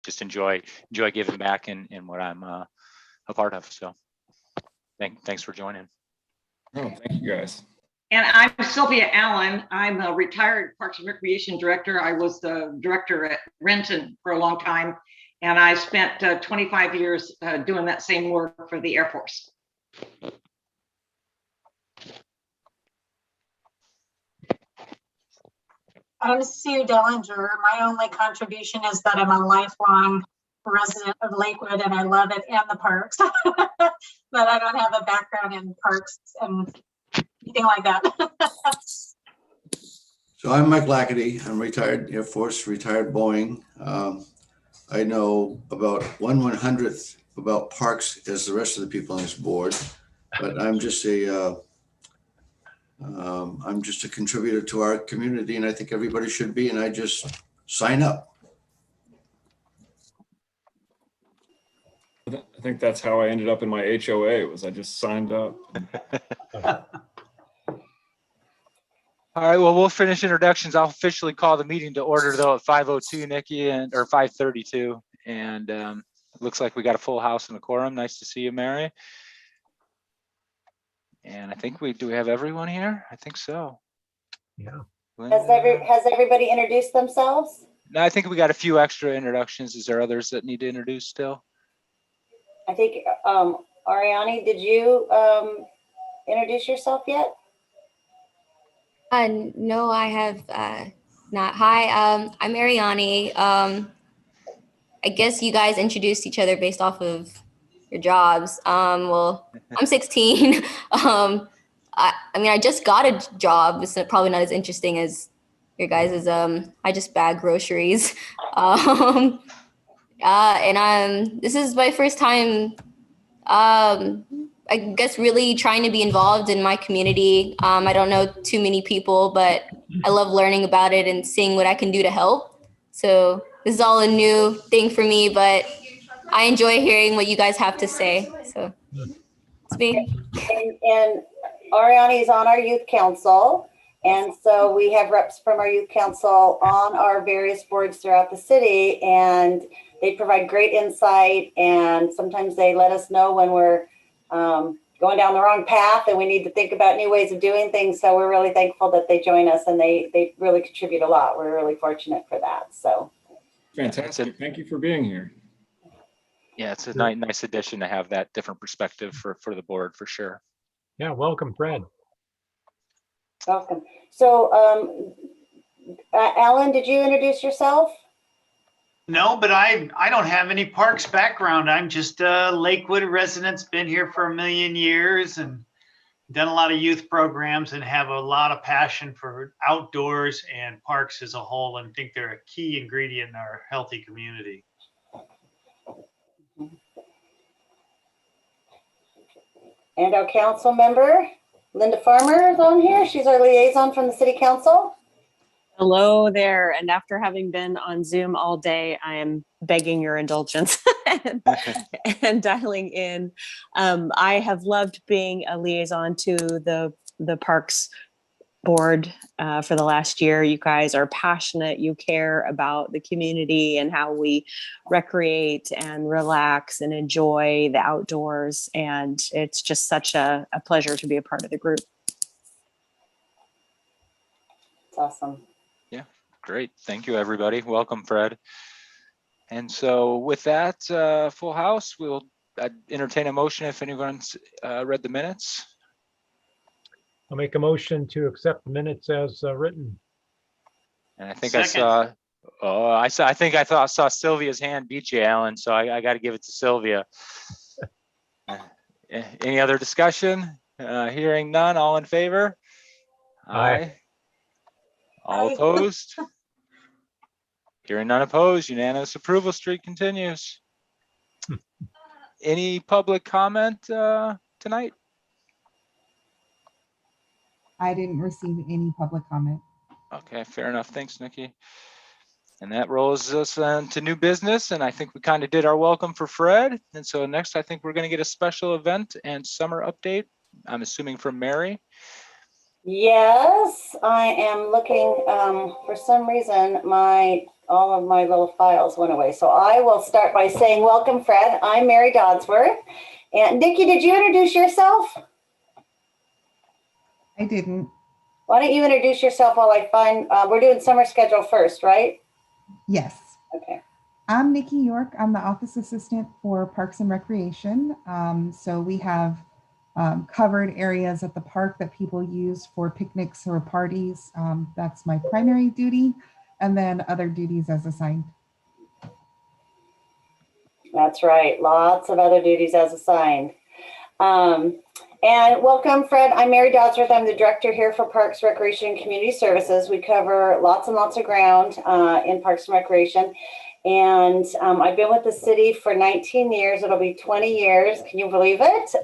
just enjoy giving back in what I'm a part of. So thanks for joining. Oh, thank you guys. And I'm Sylvia Allen. I'm a retired Parks and Recreation Director. I was the director at Renton for a long time, and I spent 25 years doing that same work for the Air Force. I'm Sue Dellinger. My only contribution is that I'm a lifelong resident of Lakewood and I love it and the parks, but I don't have a background in parks and anything like that. So I'm Mike Lackady. I'm retired Air Force, retired Boeing. I know about 1/100th about parks as the rest of the people on this board, but I'm just a contributor to our community, and I think everybody should be, and I just sign up. I think that's how I ended up in my HOA, was I just signed up. All right, well, we'll finish introductions. I'll officially call the meeting to order though at 5:02, Nikki, or 5:32. And it looks like we got a full house and a quorum. Nice to see you, Mary. And I think do we have everyone here? I think so. Yeah. Has everybody introduced themselves? No, I think we got a few extra introductions. Is there others that need to introduce still? I think, Ariani, did you introduce yourself yet? No, I have not. Hi, I'm Ariani. I guess you guys introduced each other based off of your jobs. Well, I'm 16. I mean, I just got a job. It's probably not as interesting as your guys's. I just bag groceries. And this is my first time, I guess, really trying to be involved in my community. I don't know too many people, but I love learning about it and seeing what I can do to help. So this is all a new thing for me, but I enjoy hearing what you guys have to say. So it's me. And Ariani is on our youth council. And so we have reps from our youth council on our various boards throughout the city, and they provide great insight. And sometimes they let us know when we're going down the wrong path and we need to think about new ways of doing things. So we're really thankful that they join us, and they really contribute a lot. We're really fortunate for that. So Fantastic. Thank you for being here. Yeah, it's a nice addition to have that different perspective for the board, for sure. Yeah, welcome, Fred. welcome. So Alan, did you introduce yourself? No, but I don't have any parks background. I'm just a Lakewood resident, been here for 1 million years and done a lot of youth programs and have a lot of passion for outdoors and parks as a whole, and think they're a key ingredient in our healthy community. And our council member, Linda Farmer, is on here. She's our liaison from the city council. Hello there. And after having been on Zoom all day, I am begging your indulgence and dialing in. I have loved being a liaison to the Parks Board for the last year. You guys are passionate. You care about the community and how we recreate and relax and enjoy the outdoors. And it's just such a pleasure to be a part of the group. It's awesome. Great. Thank you, everybody. Welcome, Fred. And so with that full house, we'll entertain a motion if anyone's read the minutes. I'll make a motion to accept the minutes as written. And I think Second. I saw Sylvia's hand beat you, Alan. So I got to give it to Sylvia. Any other discussion? Hearing none, all in favor? Aye. All opposed? Hearing none opposed, unanimous approval streak continues. Any public comment tonight? I didn't receive any public comment. Okay, fair enough. Thanks, Nikki. And that rolls us to new business. And I think we kind of did our welcome for Fred. And so next, I think we're going to get a special event and summer update, I'm assuming from Mary. Yes, I am looking, for some reason, all of my little files went away. So I will start by saying, welcome, Fred. I'm Mary Dodsworth. And Nikki, did you introduce yourself? I didn't. Why don't you introduce yourself while I find, we're doing summer schedule first, right? Yes. Okay. I'm Nikki York. I'm the office assistant for Parks and Recreation. So we have covered areas at the park that people use for picnics or parties. That's my primary duty, and then other duties as assigned. That's right. Lots of other duties as assigned. And welcome, Fred. I'm Mary Dodsworth. I'm the director here for Parks, Recreation, and Community Services. We cover lots and lots of ground in Parks and Recreation. And I've been with the city for 19 years. It'll be 20 years. Can you believe it?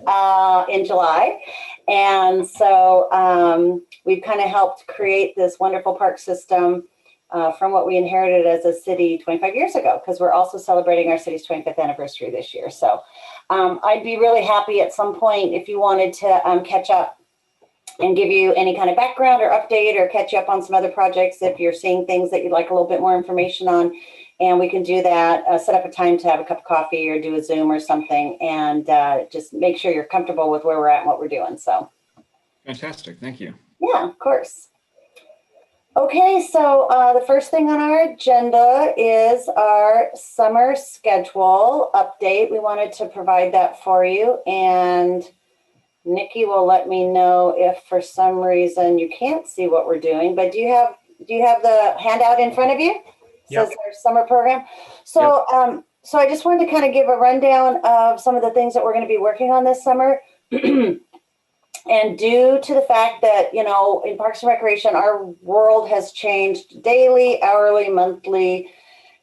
In July. And so we've kind of helped create this wonderful park system from what we inherited as a city 25 years ago, because we're also celebrating our city's 25th anniversary this year. So I'd be really happy at some point if you wanted to catch up and give you any kind of background or update, or catch you up on some other projects if you're seeing things that you'd like a little bit more information on. And we can do that, set up a time to have a cup of coffee or do a Zoom or something, and just make sure you're comfortable with where we're at and what we're doing. So Fantastic. Thank you. yeah, of course. Okay, so the first thing on our agenda is our summer schedule update. We wanted to provide that for you, and Nikki will let me know if for some reason you can't see what we're doing. But do you have the handout in front of you? Yep. Says our summer program. So so I just wanted to kind of give a rundown of some of the things that we're going to be working on this summer. And due to the fact that, you know, in Parks and Recreation, our world has changed daily, hourly, monthly,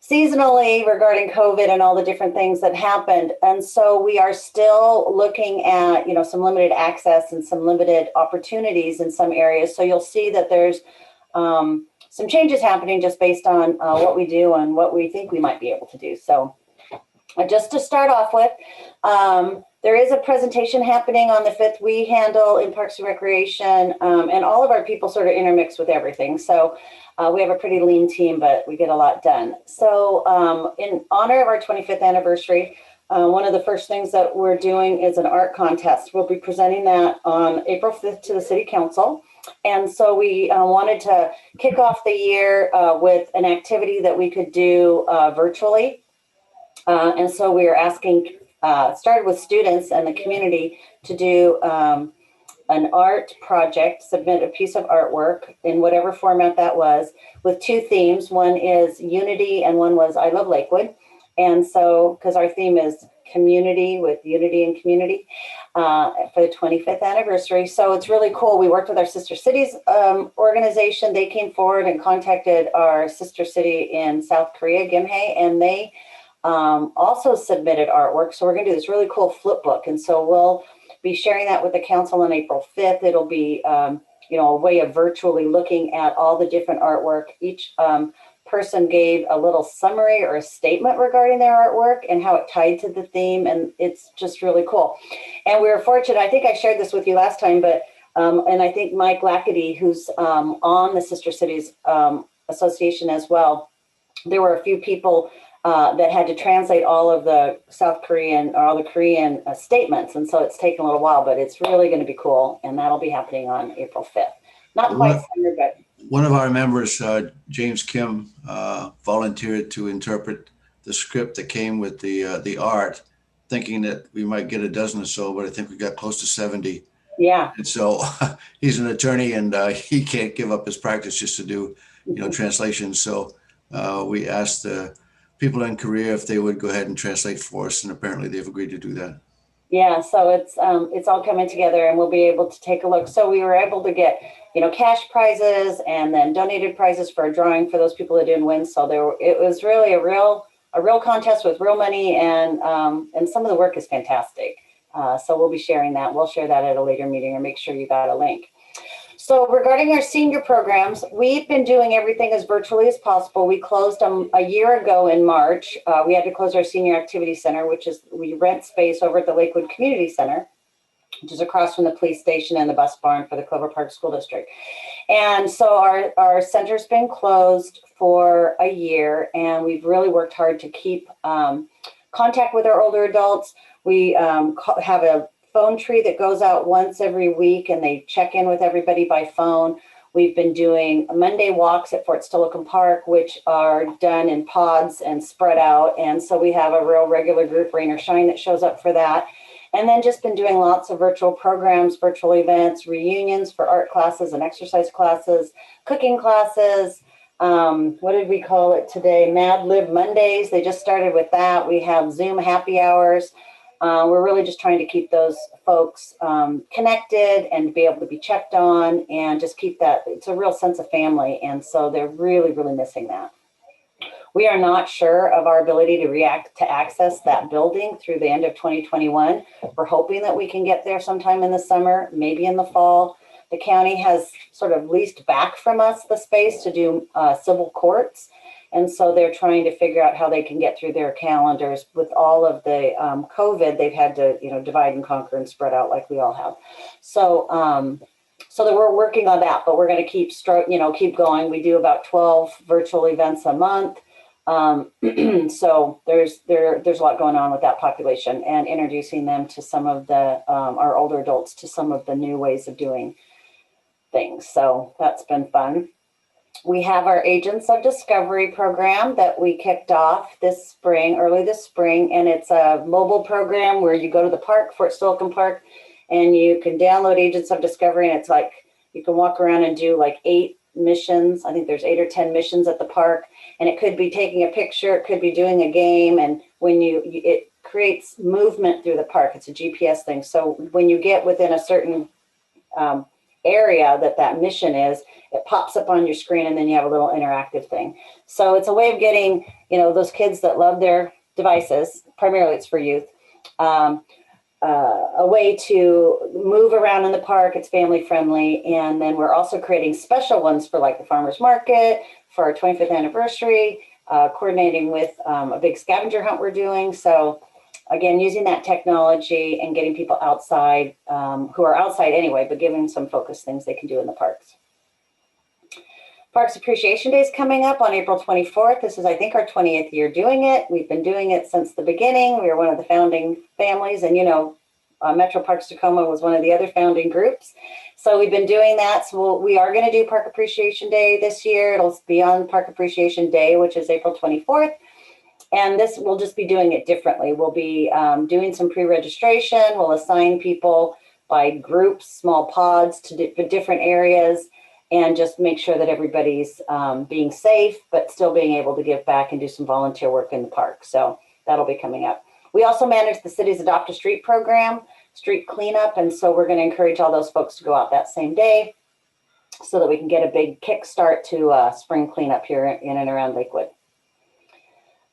seasonally regarding COVID and all the different things that happened. And so we are still looking at, you know, some limited access and some limited opportunities in some areas. So you'll see that there's some changes happening just based on what we do and what we think we might be able to do. So just to start off with, there is a presentation happening on the 5th. We handle in Parks and Recreation, and all of our people sort of intermix with everything. So we have a pretty lean team, but we get a lot done. So in honor of our 25th anniversary, one of the first things that we're doing is an art contest. We'll be presenting that on April 5th to the City Council. And so we wanted to kick off the year with an activity that we could do virtually. And so we are asking, started with students and the community to do an art project, submit a piece of artwork in whatever format that was, with two themes. One is unity and one was I Love Lakewood. And so, because our theme is community with unity and community for the 25th anniversary. So it's really cool. We worked with our sister cities organization. They came forward and contacted our sister city in South Korea, Gimhae, and they also submitted artwork. So we're going to do this really cool flip book. And so we'll be sharing that with the council on April 5th. It'll be, you know, a way of virtually looking at all the different artwork. Each person gave a little summary or a statement regarding their artwork and how it tied to the theme. And it's just really cool. And we were fortunate. I think I shared this with you last time, but, and I think Mike Lackady, who's on the Sister Cities Association as well, there were a few people that had to translate all of the South Korean or all the Korean statements. And so it's taken a little while, but it's really going to be cool. And that'll be happening on April 5th. Not quite summer, but. One of our members, James Kim, volunteered to interpret the script that came with the art, thinking that we might get a dozen or so, but I think we got close to 70. Yeah. And so he's an attorney, and he can't give up his practice just to do, you know, translations. So we asked the people in Korea if they would go ahead and translate for us, and apparently they've agreed to do that. Yeah, so it's all coming together, and we'll be able to take a look. So we were able to get, you know, cash prizes and then donated prizes for a drawing for those people that didn't win. So it was really a real contest with real money, and some of the work is fantastic. So we'll be sharing that. We'll share that at a later meeting, or make sure you got a link. So regarding our senior programs, we've been doing everything as virtually as possible. We closed them a year ago in March. We had to close our senior activity center, which is, we rent space over at the Lakewood Community Center. which is across from the police station and the bus barn for the Clover Park School District. And so our center's been closed for a year, and we've really worked hard to keep contact with our older adults. We have a phone tree that goes out once every week, and they check in with everybody by phone. We've been doing Monday walks at Fort Steilacoom Park, which are done in pods and spread out. And so we have a real regular group, rain or shine, that shows up for that. And then just been doing lots of virtual programs, virtual events, reunions for art classes and exercise classes, cooking classes. What did we call it today? Mad Lib Mondays. They just started with that. We have Zoom happy hours. We're really just trying to keep those folks connected and be able to be checked on and just keep that. It's a real sense of family. And so they're really, really missing that. We are not sure of our ability to access that building through the end of 2021. We're hoping that we can get there sometime in the summer, maybe in the fall. The county has sort of leased back from us the space to do civil courts. And so they're trying to figure out how they can get through their calendars. With all of the COVID, they've had to, divide and conquer and spread out like we all have. So, so that we're working on that, but we're going to keep going. We do about 12 virtual events a month. So there's a lot going on with that population, and introducing them to some of the our older adults to some of the new ways of doing things. So that's been fun. We have our Agents of Discovery program that we kicked off early this spring, and it's a mobile program where you go to the park, Fort Steilacoom Park, and you can download Agents of Discovery, and it's like you can walk around and do like 8 missions. I think there's 8 or 10 missions at the park, and it could be taking a picture, it could be doing a game, and when it creates movement through the park. It's a GPS thing. So when you get within a certain area that mission is, it pops up on your screen, and then you have a little interactive thing. So it's a way of getting, those kids that love their devices, primarily it's for youth, a way to move around in the park. It's family friendly. And then we're also creating special ones for like the farmers market, for our 25th anniversary, coordinating with a big scavenger hunt we're doing. So again, using that technology and getting people outside, who are outside anyway, but giving them some focused things they can do in the parks. Parks Appreciation Day is coming up on April 24th. This is, I think, our 20th year doing it. We've been doing it since the beginning. We were one of the founding families, and Metro Parks Tacoma was one of the other founding groups. So we've been doing that. So we are going to do Park Appreciation Day this year. It'll be on Park Appreciation Day, which is April 24th. And this, we'll just be doing it differently. We'll be doing some pre-registration. We'll assign people by groups, small pods to different areas, and just make sure that everybody's being safe, but still being able to give back and do some volunteer work in the park. So that'll be coming up. We also manage the city's Adopt a Street program, street cleanup. And so we're going to encourage all those folks to go out that same day so that we can get a big kickstart to spring cleanup here in and around Lakewood.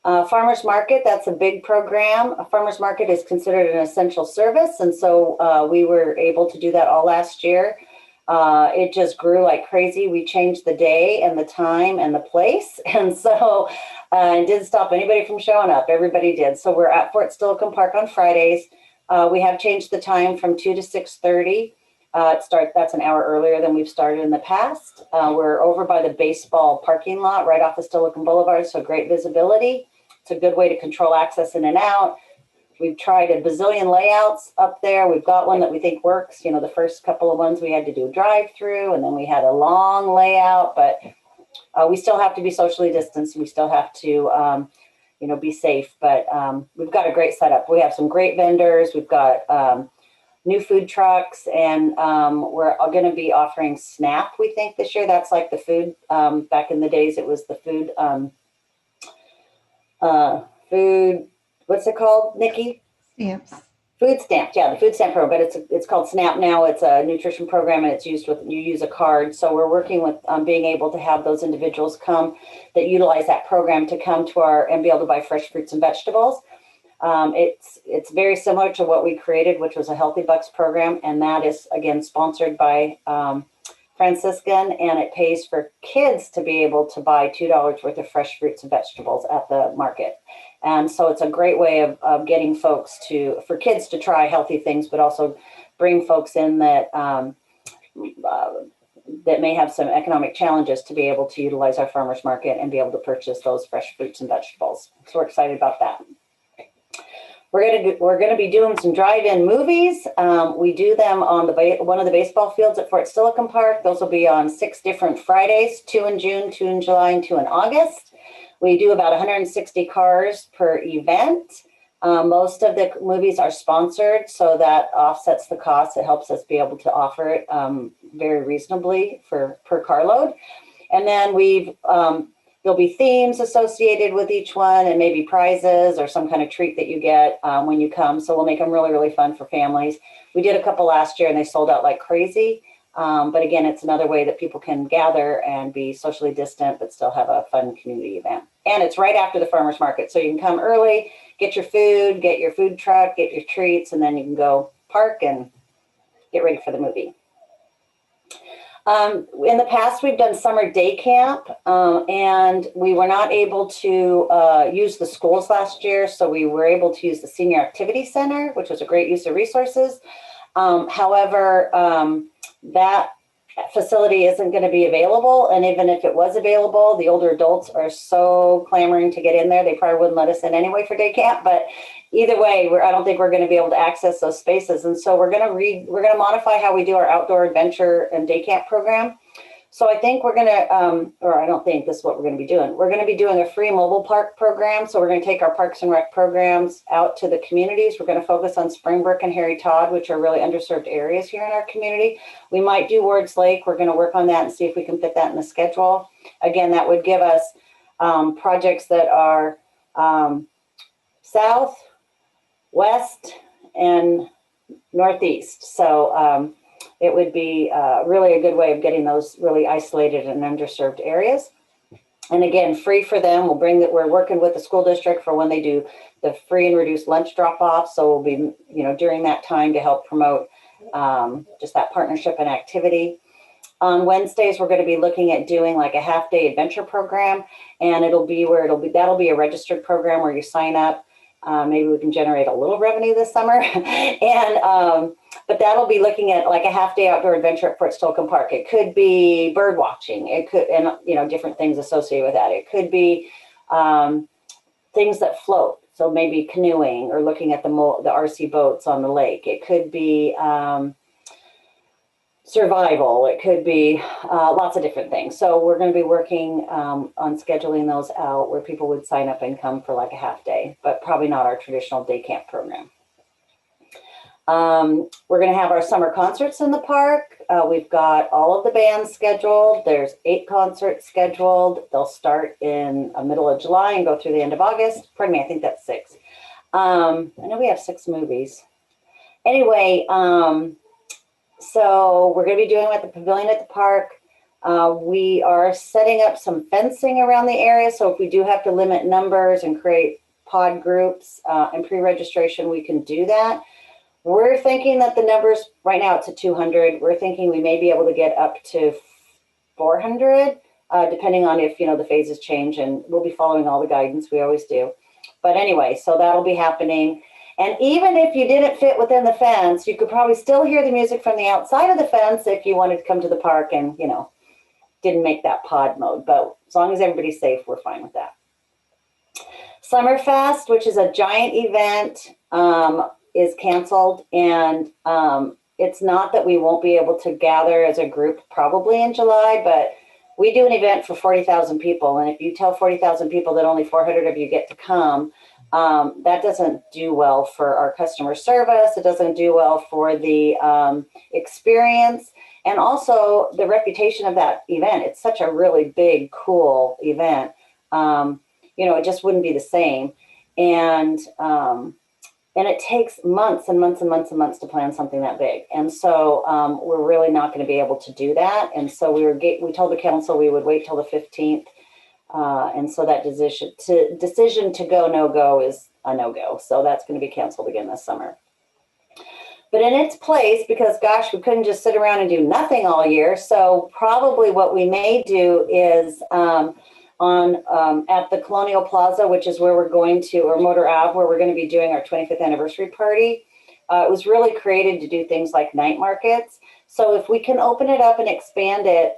Farmers Market, that's a big program. A farmers market is considered an essential service. And so we were able to do that all last year. It just grew like crazy. We changed the day and the time and the place. And so it didn't stop anybody from showing up. Everybody did. So we're at Fort Steilacoom Park on Fridays. We have changed the time from 2 to 6:30. That's an hour earlier than we've started in the past. We're over by the baseball parking lot right off of Steilacoom Boulevard. So great visibility. It's a good way to control access in and out. We've tried a bazillion layouts up there. We've got one that we think works. The first couple of ones we had to do a drive-through, and then we had a long layout, but we still have to be socially distanced. We still have to, be safe, but we've got a great setup. We have some great vendors. We've got new food trucks, and we're going to be offering SNAP, we think, this year. That's like the food. Back in the days, it was the food, what's it called, Nikki? Stamps. Food stamps, yeah, the food stamp program, but it's called SNAP now. It's a nutrition program, and it's used with, you use a card. So we're working with being able to have those individuals come that utilize that program to come to and be able to buy fresh fruits and vegetables. It's very similar to what we created, which was a Healthy Bucks program, and that is, again, sponsored by Franciscan, and it pays for kids to be able to buy $2 worth of fresh fruits and vegetables at the market. And so it's a great way of getting folks for kids to try healthy things, but also bring folks in that that may have some economic challenges to be able to utilize our farmers market and be able to purchase those fresh fruits and vegetables. So we're excited about that. We're gonna be doing some drive-in movies. We do them on one of the baseball fields at Fort Silicon Park. Those will be on 6 different Fridays, 2 in June, 2 in July, and 2 in August. We do about 160 cars per event. Most of the movies are sponsored, so that offsets the cost. It helps us be able to offer it very reasonably per carload. And then there'll be themes associated with each one and maybe prizes or some kind of treat that you get when you come. So we'll make them really, really fun for families. We did a couple last year and they sold out like crazy. But again, it's another way that people can gather and be socially distant, but still have a fun community event. And it's right after the farmer's market. So you can come early, get your food, get your food truck, get your treats, and then you can go park and get ready for the movie. In the past, we've done summer day camp, and we were not able to use the schools last year. So we were able to use the Senior Activity Center, which was a great use of resources. However, that facility isn't going to be available. And even if it was available, the older adults are so clamoring to get in there. They probably wouldn't let us in anyway for day camp. But either way, I don't think we're going to be able to access those spaces. And so we're going to modify how we do our outdoor adventure and day camp program. So I think we're going to, or I don't think this is what we're going to be doing. We're going to be doing a free mobile park program. So we're going to take our Parks and Rec programs out to the communities. We're going to focus on Springbrook and Harry Todd, which are really underserved areas here in our community. We might do Wards Lake. We're going to work on that and see if we can fit that in the schedule. Again, that would give us projects that are south, west, and northeast. So it would be really a good way of getting those really isolated and underserved areas. And again, free for them. We're working with the school district for when they do the free and reduced lunch drop-off. So we'll be, during that time to help promote just that partnership and activity. On Wednesdays, we're going to be looking at doing like a half-day adventure program, and that'll be a registered program where you sign up. Maybe we can generate a little revenue this summer. And but that'll be looking at like a half-day outdoor adventure at Fort Silicon Park. It could be bird watching. It could, and different things associated with that. It could be things that float. So maybe canoeing or looking at the RC boats on the lake. It could be survival. It could be lots of different things. So we're going to be working on scheduling those out where people would sign up and come for like a half day, but probably not our traditional day camp program. We're going to have our summer concerts in the park. We've got all of the bands scheduled. There's 8 concerts scheduled. They'll start in the middle of July and go through the end of August. Pardon me, I think that's 6. I know we have 6 movies. Anyway, so we're going to be doing at the Pavilion at the park. We are setting up some fencing around the area. So if we do have to limit numbers and create pod groups and pre-registration, we can do that. We're thinking that the numbers, right now it's at 200. We're thinking we may be able to get up to 400, depending on if, the phases change, and we'll be following all the guidance. We always do. But anyway, so that'll be happening. And even if you didn't fit within the fence, you could probably still hear the music from the outside of the fence if you wanted to come to the park and, didn't make that pod mode. But as long as everybody's safe, we're fine with that. Summerfest, which is a giant event, is canceled. And it's not that we won't be able to gather as a group probably in July, but we do an event for 40,000 people. And if you tell 40,000 people that only 400 of you get to come, that doesn't do well for our customer service. It doesn't do well for the experience, and also the reputation of that event. It's such a really big, cool event. It just wouldn't be the same. And it takes months and months and months and months to plan something that big. And so we're really not going to be able to do that. And so we told the council we would wait till the 15th. And so that decision to go, no-go is a no-go. So that's going to be canceled again this summer. But in its place, because gosh, we couldn't just sit around and do nothing all year. So probably what we may do is at the Colonial Plaza, which is where we're going to, or Motor Ave, where we're going to be doing our 25th anniversary party. It was really created to do things like night markets. So if we can open it up and expand it,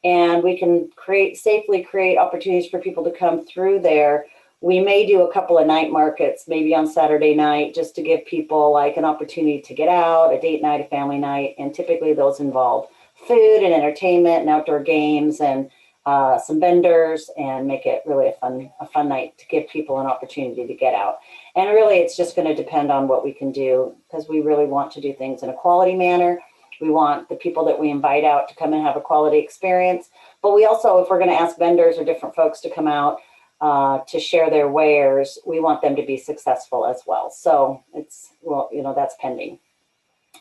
and we can safely create opportunities for people to come through there, we may do a couple of night markets, maybe on Saturday night, just to give people like an opportunity to get out, a date night, a family night. And typically those involve food and entertainment and outdoor games and some vendors, and make it really a fun night to give people an opportunity to get out. And really, it's just going to depend on what we can do, because we really want to do things in a quality manner. We want the people that we invite out to come and have a quality experience. But we also, if we're going to ask vendors or different folks to come out to share their wares, we want them to be successful as well. So it's, well, you know, that's pending.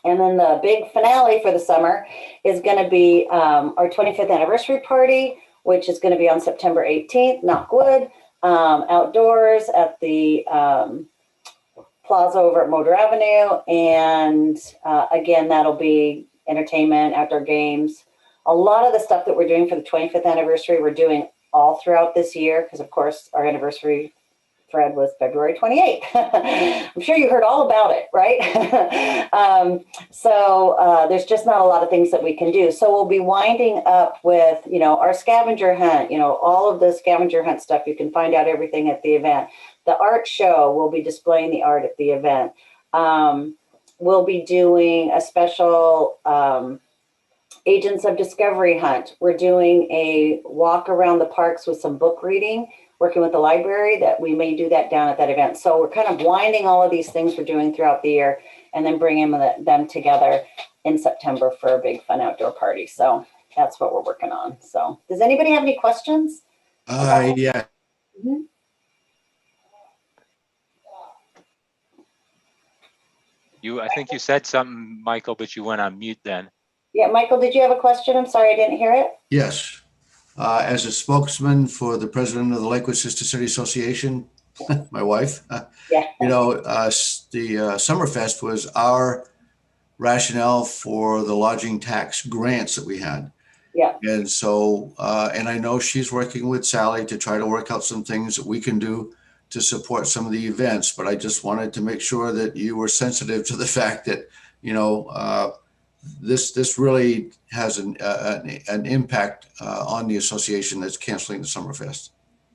And then the big finale for the summer is going to be our 25th anniversary party, which is going to be on September 18th, knock wood, outdoors at the plaza over at Motor Avenue. And again, that'll be entertainment, outdoor games. A lot of the stuff that we're doing for the 25th anniversary, we're doing all throughout this year, because of course our anniversary, Fred, was February 28th. I'm sure you heard all about it, right? So there's just not a lot of things that we can do. So we'll be winding up with, you know, our scavenger hunt, you know, all of the scavenger hunt stuff. You can find out everything at the event. The art show, we'll be displaying the art at the event. We'll be doing a special Agents of Discovery hunt. We're doing a walk around the parks with some book reading, working with the library, that we may do that down at that event. So we're kind of winding all of these things we're doing throughout the year and then bringing them together in September for a big fun outdoor party. So that's what we're working on. So does anybody have any questions? Yeah. Mhm. I think you said something, Michael, but you went on mute then. Yeah, Michael, did you have a question? I'm sorry, I didn't hear it. Yes. As a spokesman for the president of the Lakewood Sister City Association, my wife, Yeah. you know, the Summerfest was our rationale for the lodging tax grants that we had. Yeah. And so, and I know she's working with Sally to try to work out some things that we can do to support some of the events, but I just wanted to make sure that you were sensitive to the fact that, you know, this really has an impact on the association that's canceling the Summerfest.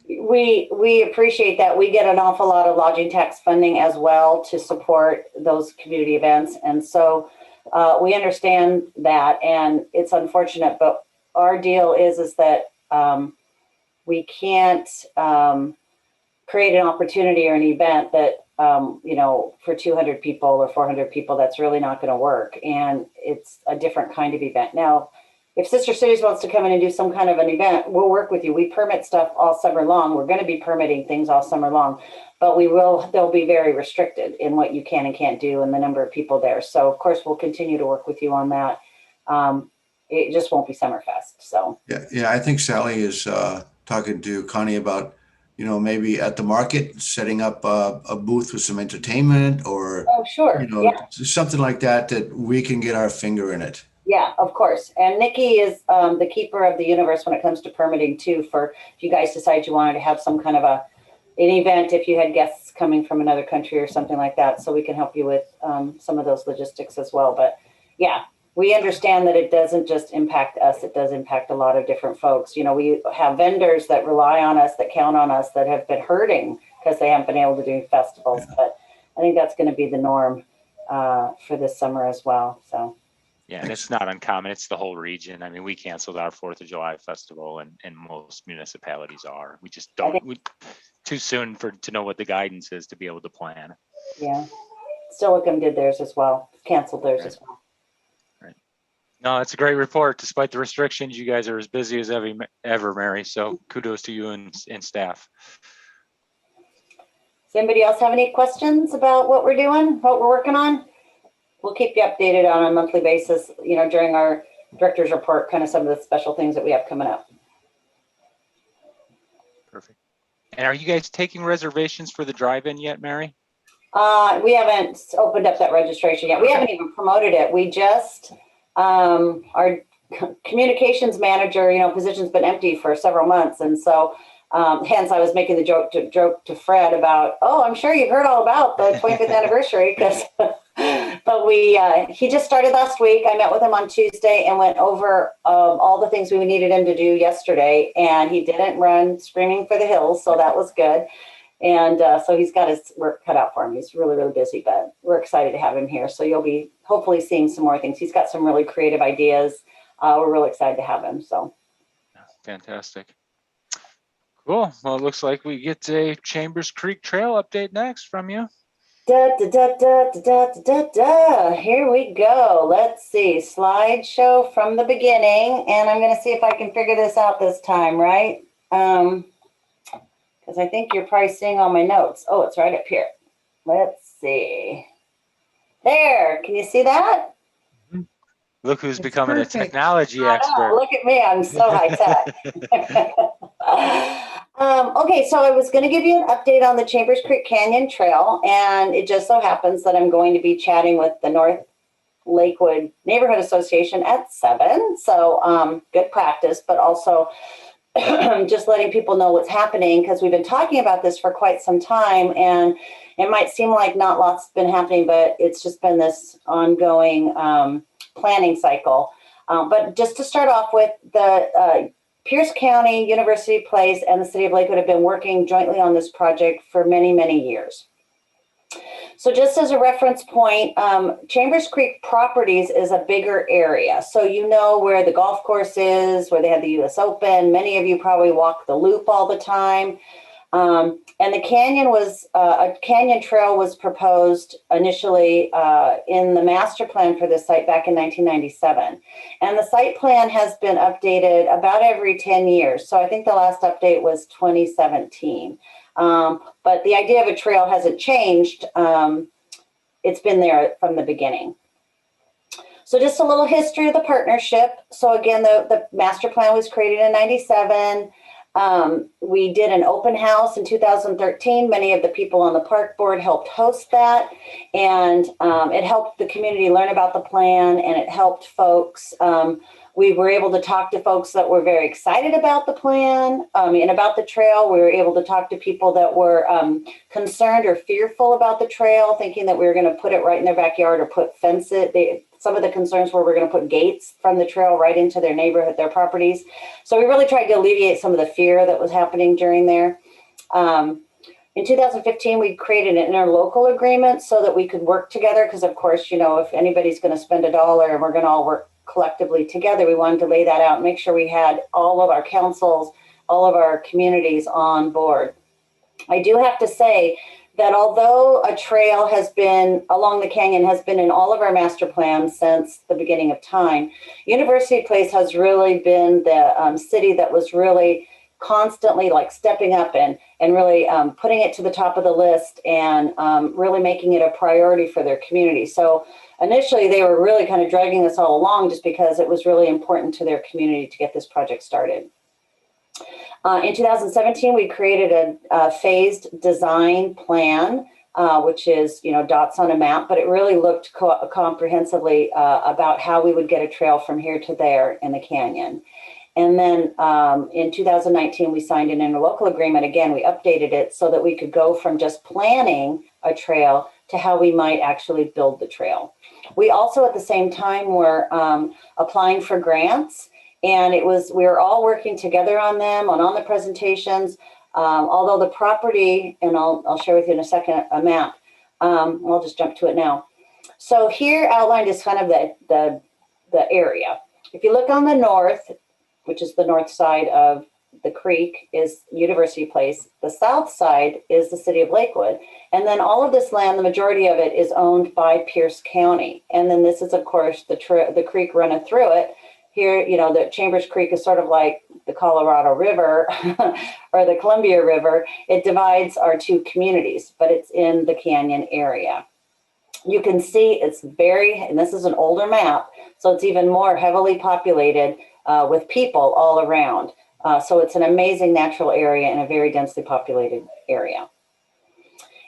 We appreciate that. We get an awful lot of lodging tax funding as well to support those community events. And so we understand that, and it's unfortunate, but our deal is that we can't create an opportunity or an event that, you know, for 200 people or 400 people, that's really not going to work. And it's a different kind of event. Now, if Sister Cities wants to come in and do some kind of an event, we'll work with you. We permit stuff all summer long. We're going to be permitting things all summer long, but they'll be very restricted in what you can and can't do and the number of people there. So of course, we'll continue to work with you on that. It just won't be Summerfest. So Yeah, I think Sally is talking to Connie about, you know, maybe at the market, setting up a booth with some entertainment or, sure, you know, yeah, something like that, that we can get our finger in it. yeah, of course. And Nikki is the keeper of the universe when it comes to permitting too, for if you guys decide you wanted to have some kind of an event, if you had guests coming from another country or something like that. So we can help you with some of those logistics as well. But yeah, we understand that it doesn't just impact us. It does impact a lot of different folks. You know, we have vendors that rely on us, that count on us, that have been hurting because they haven't been able to do festivals. Yeah. But I think that's going to be the norm for this summer as well. So. Yeah, and it's not uncommon. It's the whole region. I mean, we canceled our 4th of July festival, and most municipalities are. We just don't. Too soon to know what the guidance is to be able to plan. Yeah, Silicon did theirs as well. Canceled theirs as well. Right. No, it's a great report. Despite the restrictions, you guys are as busy as ever, Mary. So kudos to you and staff. Does anybody else have any questions about what we're doing, what we're working on? We'll keep you updated on a monthly basis, you know, during our director's report, kind of some of the special things that we have coming up. Perfect. And are you guys taking reservations for the drive-in yet, Mary? We haven't opened up that registration yet. We haven't even promoted it. We just, our communications manager, you know, position's been empty for several months. And so hence I was making the joke to Fred about, oh, I'm sure you've heard all about the 25th anniversary, because But he just started last week. I met with him on Tuesday and went over all the things we needed him to do yesterday. And he didn't run screaming for the hills, so that was good. And so he's got his work cut out for him. He's really, really busy, but we're excited to have him here. So you'll be hopefully seeing some more things. He's got some really creative ideas. We're really excited to have him. So fantastic. Cool. Well, it looks like we get a Chambers Creek Trail update next from you. Da, da, da, da, da, da, da, da. Here we go. Let's see. Slideshow from the beginning. And I'm going to see if I can figure this out this time, right? Because I think you're probably seeing all my notes. Oh, it's right up here. Let's see. There. Can you see that? Look who's It's becoming perfect. a technology I know, expert. look at me. I'm so high tech. Okay, so I was going to give you an update on the Chambers Creek Canyon Trail, and it just so happens that I'm going to be chatting with the North Lakewood Neighborhood Association at 7. So good practice, but also just letting people know what's happening, because we've been talking about this for quite some time, and it might seem like not lots has been happening, but it's just been this ongoing planning cycle. But just to start off with, the Pierce County, University Place, and the City of Lakewood have been working jointly on this project for many, many years. So just as a reference point, Chambers Creek Properties is a bigger area. So you know where the golf course is, where they had the US Open. Many of you probably walk the loop all the time. And the canyon was, a canyon trail was proposed initially in the master plan for this site back in 1997. And the site plan has been updated about every 10 years. So I think the last update was 2017. But the idea of a trail hasn't changed. It's been there from the beginning. So just a little history of the partnership. So again, the master plan was created in 97. We did an open house in 2013. Many of the people on the park board helped host that, and it helped the community learn about the plan, and it helped folks. We were able to talk to folks that were very excited about the plan and about the trail. We were able to talk to people that were concerned or fearful about the trail, thinking that we were going to put it right in their backyard or put fence it. Some of the concerns were we're going to put gates from the trail right into their neighborhood, their properties. So we really tried to alleviate some of the fear that was happening during there. In 2015, we created an interlocal agreement so that we could work together, because of course, you know, if anybody's going to spend $1 and we're going to all work collectively together, we wanted to lay that out and make sure we had all of our councils, all of our communities on board. I do have to say that although a trail has been along the canyon, has been in all of our master plans since the beginning of time, University Place has really been the city that was really constantly like stepping up and really putting it to the top of the list and really making it a priority for their community. So initially they were really kind of dragging us all along just because it was really important to their community to get this project started. In 2017, we created a phased design plan, which is, you know, dots on a map, but it really looked comprehensively about how we would get a trail from here to there in the canyon. And then in 2019, we signed an interlocal agreement. Again, we updated it so that we could go from just planning a trail to how we might actually build the trail. We also, at the same time, were applying for grants. And we were all working together on them, on the presentations. Although the property, and I'll share with you in a second a map. I'll just jump to it now. So here outlined is kind of the area. If you look on the north, which is the north side of the creek, is University Place. The south side is the City of Lakewood. And then all of this land, the majority of it is owned by Pierce County. And then this is, of course, the creek running through it. Here, you know, the Chambers Creek is sort of like the Colorado River or the Columbia River. It divides our two communities, but it's in the canyon area. You can see it's and this is an older map, so it's even more heavily populated with people all around. So it's an amazing natural area and a very densely populated area.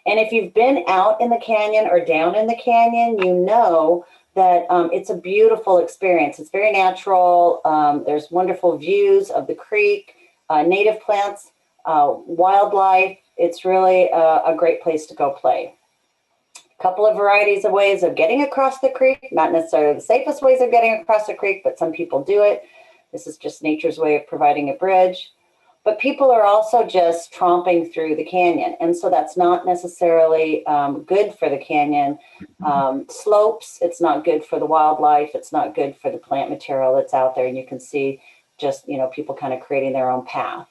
And if you've been out in the canyon or down in the canyon, you know that it's a beautiful experience. It's very natural. There's wonderful views of the creek, native plants, wildlife. It's really a great place to go play. couple of varieties of ways of getting across the creek, not necessarily the safest ways of getting across the creek, but some people do it. This is just nature's way of providing a bridge. But people are also just tromping through the canyon. And so that's not necessarily good for the canyon slopes. It's not good for the wildlife. It's not good for the plant material that's out there. And you can see just, people kind of creating their own path.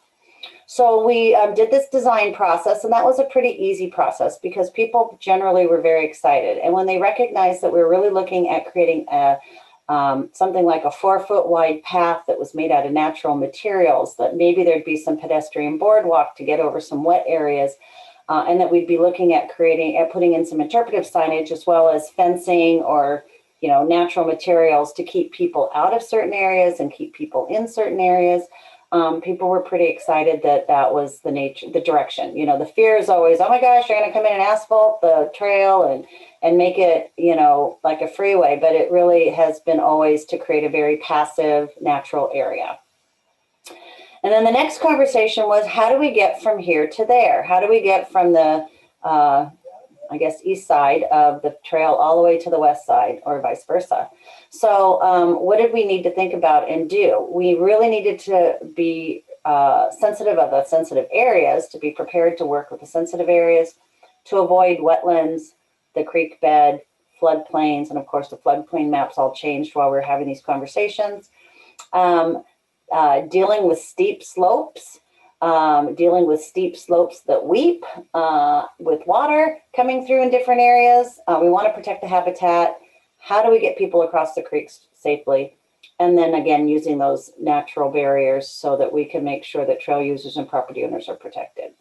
So we did this design process, and that was a pretty easy process because people generally were very excited. And when they recognized that we were really looking at creating a something like a 4-foot wide path that was made out of natural materials, that maybe there'd be some pedestrian boardwalk to get over some wet areas, and that we'd be looking at putting in some interpretive signage as well as fencing or natural materials to keep people out of certain areas and keep people in certain areas. People were pretty excited that was the direction. The fear is always, oh my gosh, you're going to come in and asphalt the trail and make it, like a freeway. But it really has been always to create a very passive, natural area. And then the next conversation was, how do we get from here to there? How do we get from the, east side of the trail all the way to the west side, or vice versa? So what did we need to think about and do? We really needed to be sensitive of the sensitive areas, to be prepared to work with the sensitive areas, to avoid wetlands, the creek bed, floodplains, and of course the floodplain maps all changed while we were having these conversations. Dealing with steep slopes, that weep, with water coming through in different areas. We want to protect the habitat. How do we get people across the creeks safely? And then again, using those natural barriers so that we can make sure that trail users and property owners are protected.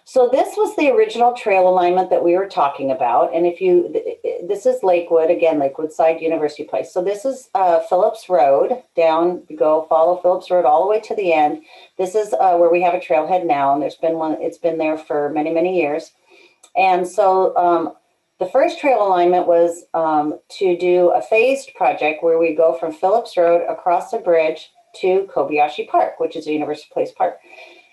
So this was the original trail alignment that we were talking about. And this is Lakewood, again, Lakewood Side University Place. So this is Phillips Road, down, follow Phillips Road all the way to the end. This is where we have a trailhead now, and it's been there for many, many years. And so the first trail alignment was to do a phased project where we go from Phillips Road across the bridge to Kobayashi Park, which is a University Place Park.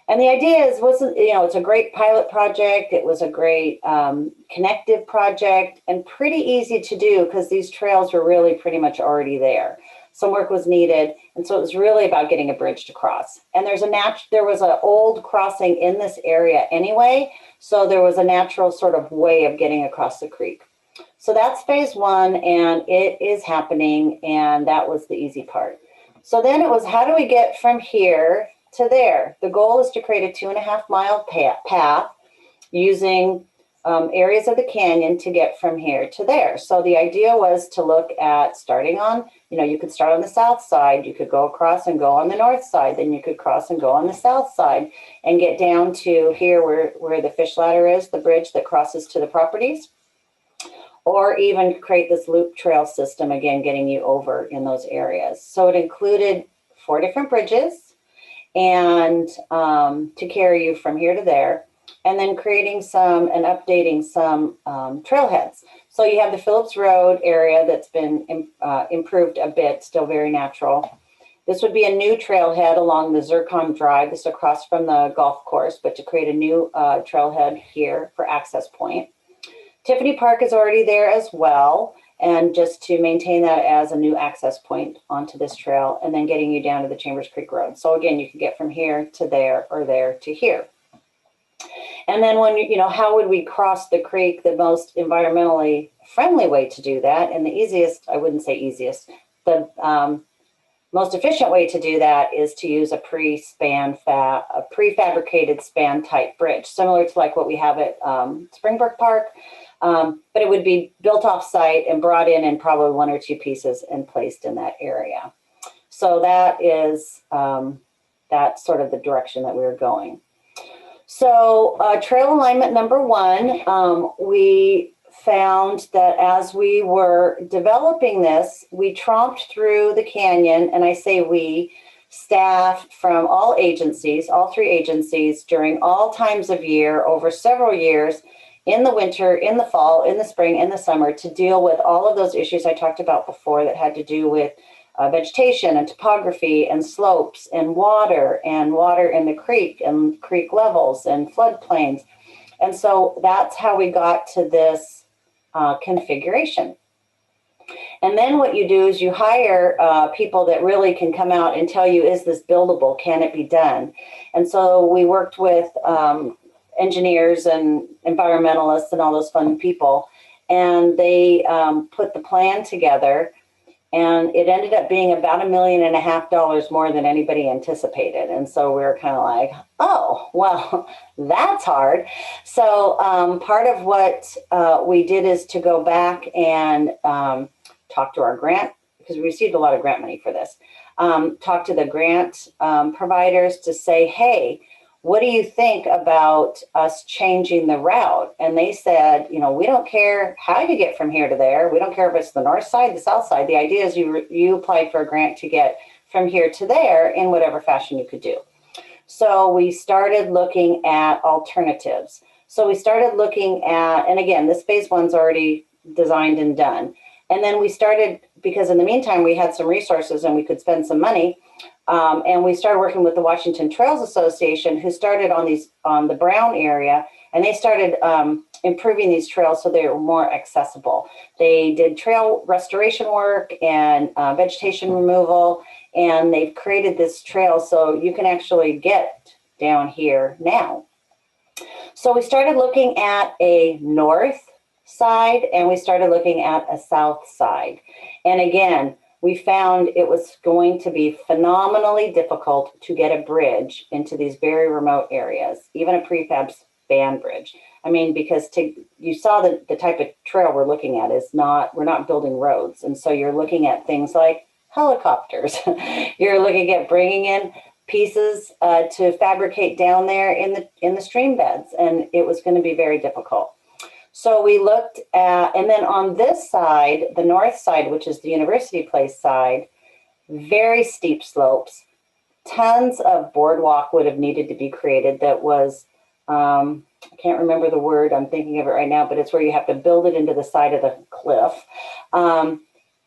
And the idea it's a great pilot project. It was a great connective project and pretty easy to do because these trails were really pretty much already there. Some work was needed. And so it was really about getting a bridge to cross. And there was an old crossing in this area anyway. So there was a natural sort of way of getting across the creek. So that's phase one, and it is happening. And that was the easy part. So then it was, how do we get from here to there? The goal is to create a 2.5-mile path using areas of the canyon to get from here to there. So the idea was to look at starting on, you could start on the south side, you could go across and go on the north side, then you could cross and go on the south side and get down to here where the fish ladder is, the bridge that crosses to the properties, or even create this loop trail system, again, getting you over in those areas. So it included 4 different bridges and to carry you from here to there, and then creating some and updating some trailheads. So you have the Phillips Road area that's been improved a bit, still very natural. This would be a new trailhead along the Zircon Drive. This is across from the golf course, but to create a new trailhead here for access point. Tiffany Park is already there as well, and just to maintain that as a new access point onto this trail, and then getting you down to the Chambers Creek Road. So again, you can get from here to there or there to here. And then how would we cross the creek? The most environmentally friendly way to do that, and the easiest, I wouldn't say easiest, the most efficient way to do that is to use a prefabricated span type bridge, similar to like what we have at Springbrook Park. But it would be built off site and brought in probably 1 or 2 pieces and placed in that area. So that is that's sort of the direction that we're going. So trail alignment number 1, we found that as we were developing this, we tromped through the canyon, and I say we, staff from all agencies, all 3 agencies, during all times of year, over several years, in the winter, in the fall, in the spring, in the summer, to deal with all of those issues I talked about before that had to do with vegetation and topography and slopes and water in the creek and creek levels and floodplains. And so that's how we got to this configuration. And then what you do is you hire people that really can come out and tell you, is this buildable? Can it be done? And so we worked with engineers and environmentalists and all those fun people. And they put the plan together. And it ended up being about $1.5 million more than anybody anticipated. And so we were kind of like, oh, well, that's hard. So part of what we did is to go back and talk to our grant, because we received a lot of grant money for this, talk to the grant providers to say, hey, what do you think about us changing the route? And they said, you know, we don't care how you get from here to there. We don't care if it's the north side, the south side. The idea is you applied for a grant to get from here to there in whatever fashion you could do. So we started looking at alternatives. So we started looking at, and again, this phase one's already designed and done. And then we started, because in the meantime, we had some resources and we could spend some money. And we started working with the Washington Trails Association, who started on the Brown area, and they started improving these trails so they were more accessible. They did trail restoration work and vegetation removal, and they've created this trail so you can actually get down here now. So we started looking at a north side and we started looking at a south side. And again, we found it was going to be phenomenally difficult to get a bridge into these very remote areas, even a prefab span bridge. I mean, because you saw the type of trail we're looking at is we're not building roads. And so you're looking at things like helicopters. You're looking at bringing in pieces to fabricate down there in the stream beds. And it was going to be very difficult. So we looked at, and then on this side, the north side, which is the University Place side, very steep slopes, tons of boardwalk would have needed to be created that was, I can't remember the word, I'm thinking of it right now, but it's where you have to build it into the side of the cliff.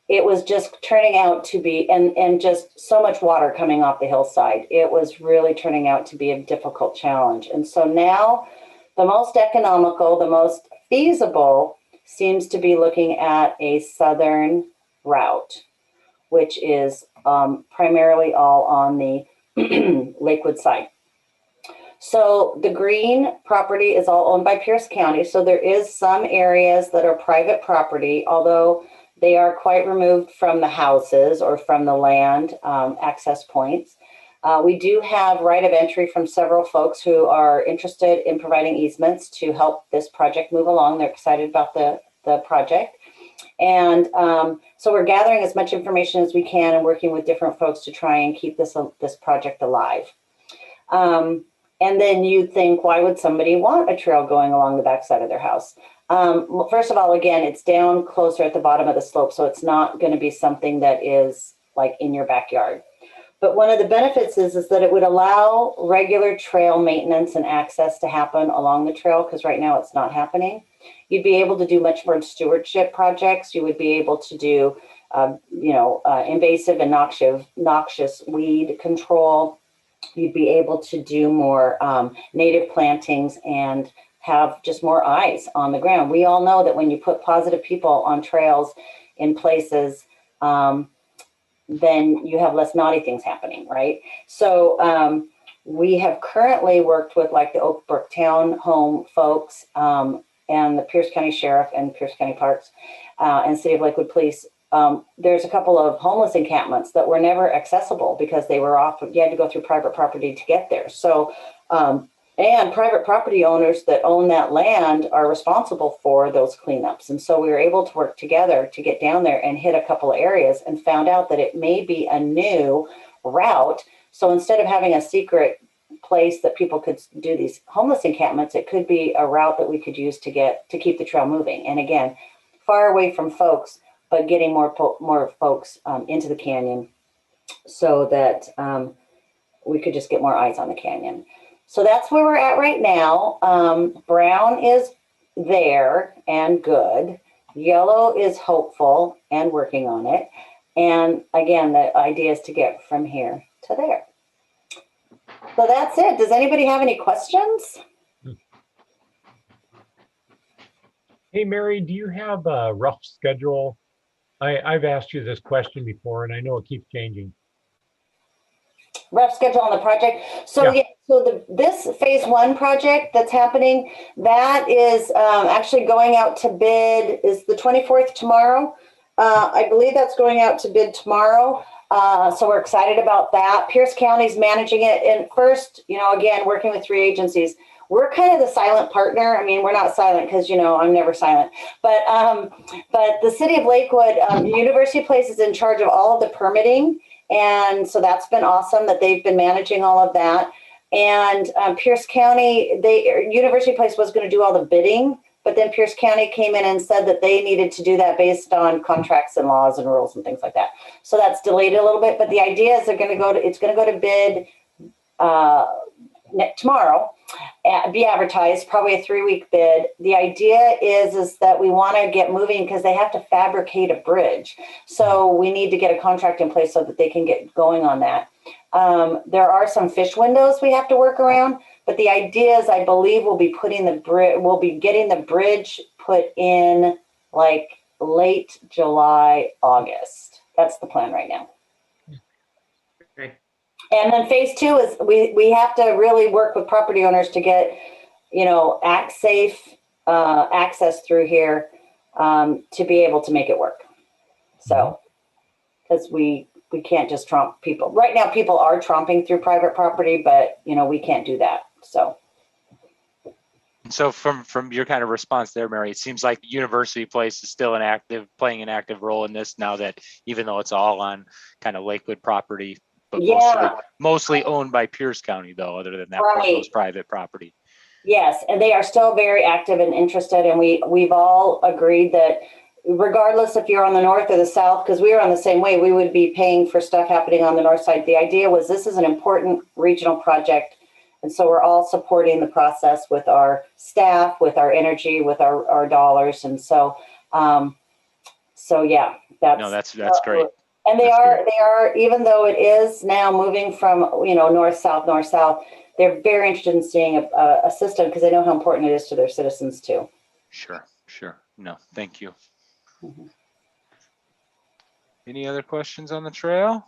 It was just turning out to be, and just so much water coming off the hillside. It was really turning out to be a difficult challenge. And so now the most economical, the most feasible seems to be looking at a southern route, which is primarily all on the Lakewood side. So the green property is all owned by Pierce County. So there is some areas that are private property, although they are quite removed from the houses or from the land access points. We do have right of entry from several folks who are interested in providing easements to help this project move along. They're excited about the project. And so we're gathering as much information as we can and working with different folks to try and keep this project alive. And then you'd think, why would somebody want a trail going along the backside of their house? Well, first of all, again, it's down closer at the bottom of the slope, so it's not going to be something that is like in your backyard. But one of the benefits is that it would allow regular trail maintenance and access to happen along the trail, because right now it's not happening. You'd be able to do much more stewardship projects. You would be able to do, invasive and noxious weed control. You'd be able to do more native plantings and have just more eyes on the ground. We all know that when you put positive people on trails in places, then you have less naughty things happening, right? So we have currently worked with like the Oak Brook Town Home folks and the Pierce County Sheriff and Pierce County Parks and City of Lakewood Police. There's a couple of homeless encampments that were never accessible because they were off, you had to go through private property to get there. So, and private property owners that own that land are responsible for those cleanups. And so we were able to work together to get down there and hit a couple of areas and found out that it may be a new route. So instead of having a secret place that people could do these homeless encampments, it could be a route that we could use to keep the trail moving. And again, far away from folks, but getting more folks into the canyon so that we could just get more eyes on the canyon. So that's where we're at right now. Brown is there and good. Yellow is hopeful and working on it. And again, the idea is to get from here to there. So that's it. Does anybody have any questions? Hey, Mary, do you have a rough schedule? I've asked you this question before and I know it keeps changing. Rough schedule on the project. So Yeah. yeah, so this phase one project that's happening, that is actually going out to bid, is the 24th tomorrow. I believe that's going out to bid tomorrow. So we're excited about that. Pierce County's managing it. And first, again, working with 3 agencies, we're kind of the silent partner. I mean, we're not silent because, I'm never silent. But the city of Lakewood, University Place is in charge of all of the permitting. And so that's been awesome that they've been managing all of that. And Pierce County, University Place was going to do all the bidding, but then Pierce County came in and said that they needed to do that based on contracts and laws and rules and things like that. So that's delayed a little bit. But the idea is it's going to go to bid tomorrow, be advertised, probably a 3-week bid. The idea is that we want to get moving because they have to fabricate a bridge. So we need to get a contract in place so that they can get going on that. There are some fish windows we have to work around, but the idea is I believe we'll be getting the bridge put in like late July, August. That's the plan right now. Great. And then phase 2 is we have to really work with property owners to get, safe access through here to be able to make it work. So, because we can't just tromp people. Right now, people are tromping through private property, but, we can't do that. So from your kind of response there, Mary, it seems like University Place is still playing an active role in this now that even though it's all on kind of Lakewood property, but mostly owned by Pierce County, though, other than that part was private property. Yes, and they are still very active and interested, and we've all agreed that regardless if you're on the north or the south, because we were on the same way, we would be paying for stuff happening on the north side. The idea was this is an important regional project, and so we're all supporting the process with our staff, with our energy, with our dollars, and so yeah, that's great. And they are, even though it is now moving from, north, south, they're very interested in seeing a system because they know how important it is to their citizens too. Sure. No, thank you. Mm-hmm. Any other questions on the trail?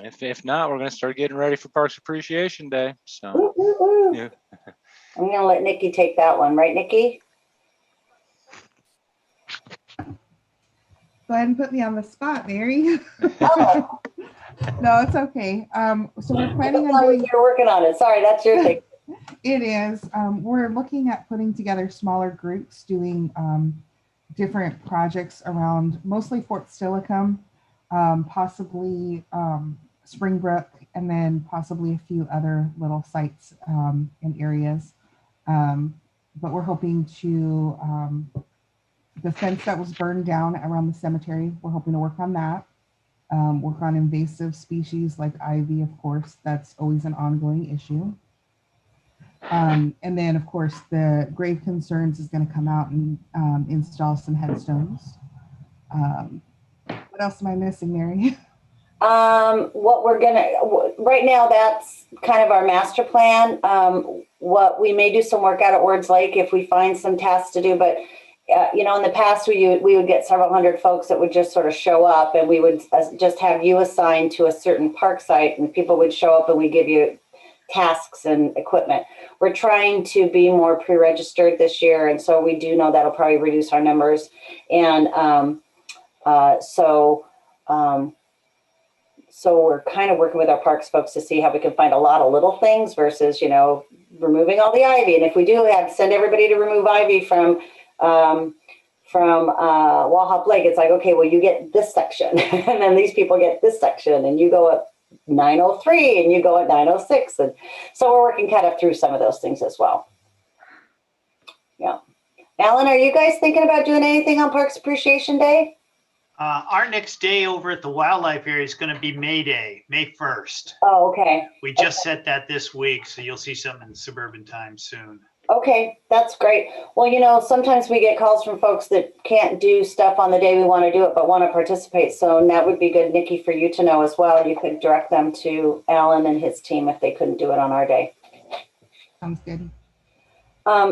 If not, we're going to start getting ready for Parks Appreciation Day. So, yeah. I'm going to let Nikki take that one, right, Nikki? Go ahead and put me on the spot, Mary. No, it's okay. So we're planning on doing. You're working on it. Sorry, that's your thing. It is. We're looking at putting together smaller groups doing different projects around mostly Fort Steilacoom, possibly Springbrook, and then possibly a few other little sites and areas. But we're hoping to, the fence that was burned down around the cemetery, we're hoping to work on that. Work on invasive species like ivy, of course, that's always an ongoing issue. And then, of course, the Grave Concerns is going to come out and install some headstones. What else am I missing, Mary? What we're right now, that's kind of our master plan. What we may do some work out at Wards Lake if we find some tasks to do, but in the past we would get several hundred folks that would just sort of show up, and we would just have you assigned to a certain park site, and people would show up and we give you tasks and equipment. We're trying to be more pre-registered this year, and so we do know that'll probably reduce our numbers. And so we're kind of working with our parks folks to see how we can find a lot of little things versus, removing all the ivy. And if we do send everybody to remove ivy from Wahop Lake, it's like, okay, well, you get this section, and then these people get this section, and you go up 903 and you go at 906. And so we're working kind of through some of those things as well. Yeah. Alan, are you guys thinking about doing anything on Parks Appreciation Day? Our next day over at the wildlife area is going to be May Day, May 1st. Oh, okay. We just set that this week, so you'll see something in Suburban Times soon. Okay, that's great. Well, sometimes we get calls from folks that can't do stuff on the day we want to do it, but want to participate. So that would be good, Nikki, for you to know as well. You could direct them to Alan and his team if they couldn't do it on our day. Sounds good.